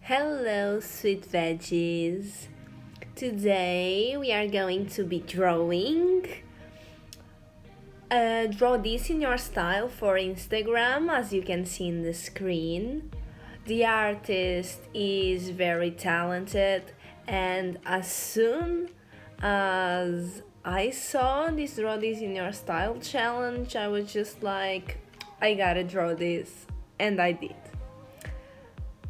Hello, sweet veggies! Today we are going to be drawing. Draw this in your style for Instagram, as you can see in the screen. The artist is very talented, and as soon as I saw this Draw This in Your Style challenge, I was just like, I gotta draw this, and I did.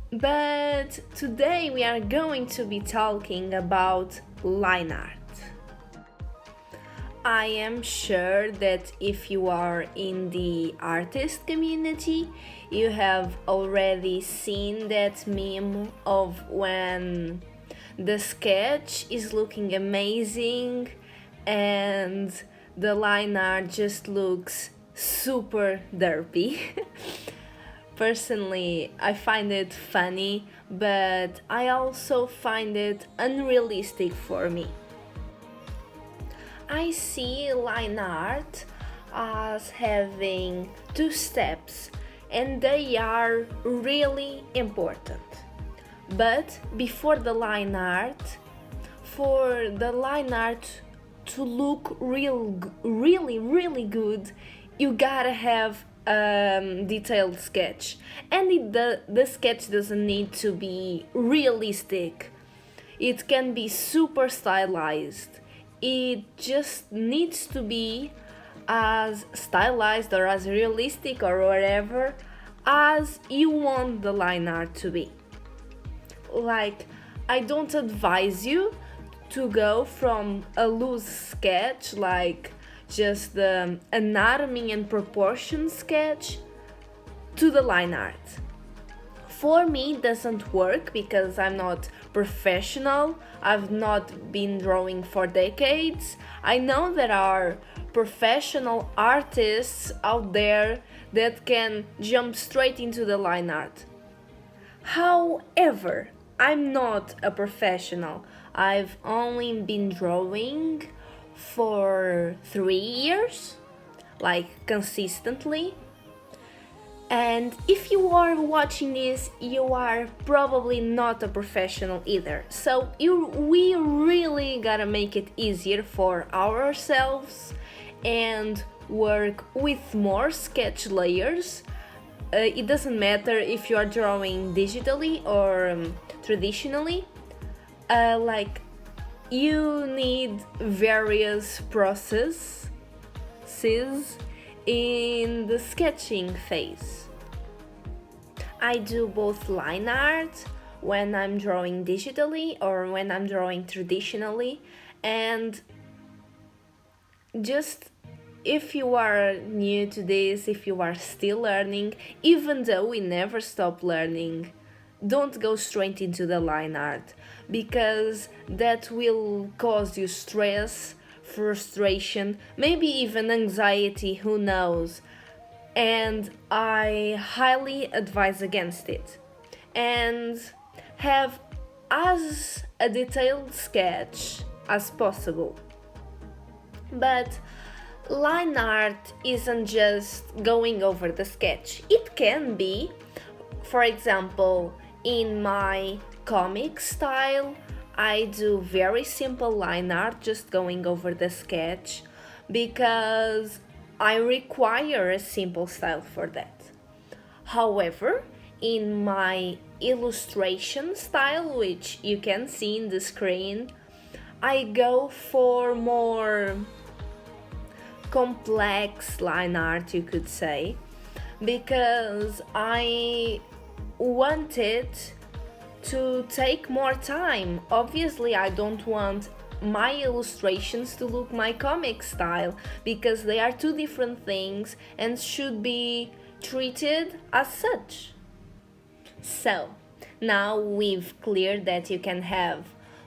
But today we are going to be talking about line art. I am sure that if you are in the artist community, you have already seen that meme of when the sketch is looking amazing and the line art just looks super derpy. Personally, I find it funny, but I also find it unrealistic for me. I see line art as having two steps, and they are really important. But before the line art, for the line art to look really good, you gotta have detailed sketch, and the sketch doesn't need to be realistic. It can be super stylized. It just needs to be as stylized or as realistic or whatever as you want the line art to be. Like, I don't advise you to go from a loose sketch, like just the anatomy and proportion sketch, to the line art. For me, it doesn't work because I'm not professional. I've not been drawing for decades. I know there are professional artists out there that can jump straight into the line art. However, I'm not a professional. I've only been drawing for 3 years, like consistently. And if you are watching this, you are probably not a professional either. So we really gotta make it easier for ourselves and work with more sketch layers. It doesn't matter if you are drawing digitally or traditionally. You need various processes in the sketching phase. I do both line art when I'm drawing digitally or when I'm drawing traditionally, and just if you are new to this, if you are still learning, even though we never stop learning, don't go straight into the line art, because that will cause you stress, frustration, maybe even anxiety, who knows. And I highly advise against it. And have as a detailed sketch as possible. But line art isn't just going over the sketch. It can be, for example, in my comic style, I do very simple line art, just going over the sketch, because I require a simple style for that. However, in my illustration style, which you can see in the screen, I go for more complex line art, you could say, because I wanted to take more time. Obviously, I don't want my illustrations to look my comic style, because they are two different things and should be treated as such. So, now we've cleared that you can have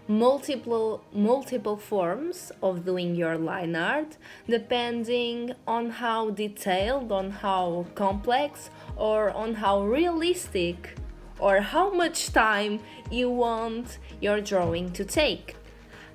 multiple forms of doing your line art, depending on how detailed, on how complex, or on how realistic or how much time you want your drawing to take.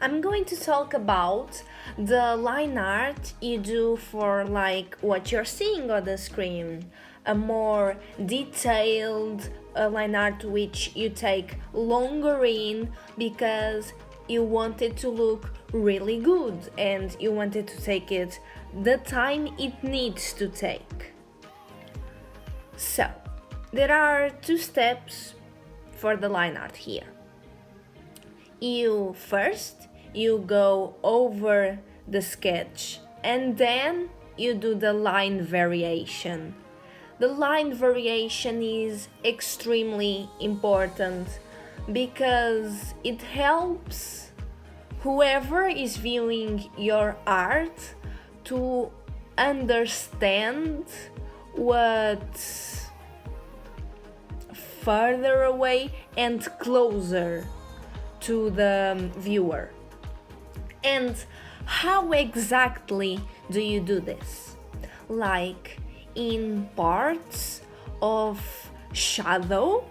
I'm going to talk about the line art you do for like what you're seeing on the screen, a more detailed a line art which you take longer in because you want it to look really good and you want it to take it the time it needs to take. So, there are 2 steps for the line art here. First, you go over the sketch and then you do the line variation. The line variation is extremely important because it helps whoever is viewing your art to understand what's further away and closer to the viewer. And how exactly do you do this? Like in parts of shadow,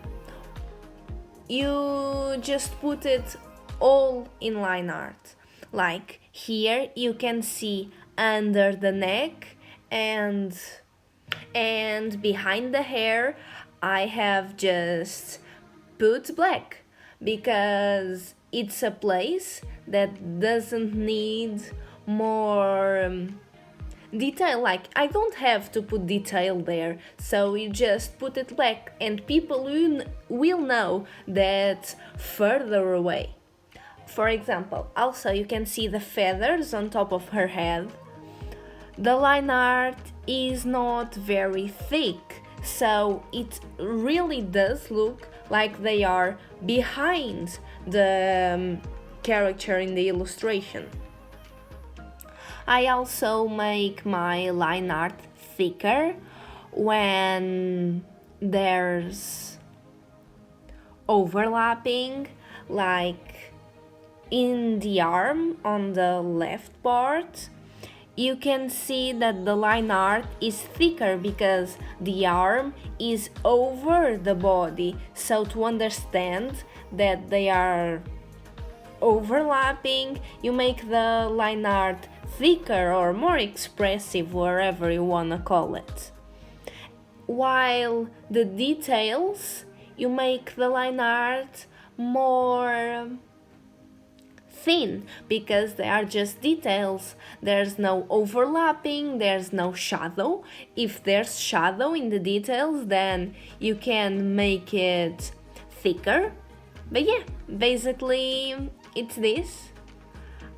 you just put it all in line art. Like here you can see under the neck and behind the hair I have just put black because it's a place that doesn't need more detail. Like I don't have to put detail there, so you just put it black and people will know that further away. For example, also you can see the feathers on top of her head. The line art is not very thick, so it really does look like they are behind the character in the illustration. I also make my line art thicker when there's overlapping, like in the arm on the left part. You can see that the line art is thicker because the arm is over the body, so to understand that they are overlapping, you make the line art thicker or more expressive, wherever you wanna call it. While the details, you make the line art more thin because they are just details. There's no overlapping, there's no shadow. If there's shadow in the details, then you can make it thicker. But yeah, basically it's this.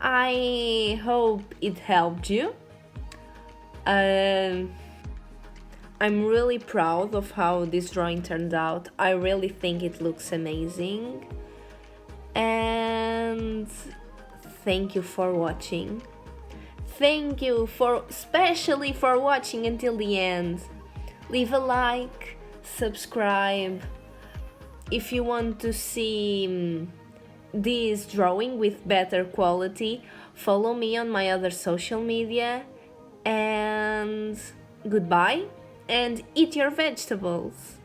I hope it helped you. I'm really proud of how this drawing turned out. I really think it looks amazing. And thank you for watching. Thank you especially for watching until the end. Leave a like, subscribe. If you want to see this drawing with better quality, follow me on my other social media. And goodbye and eat your vegetables.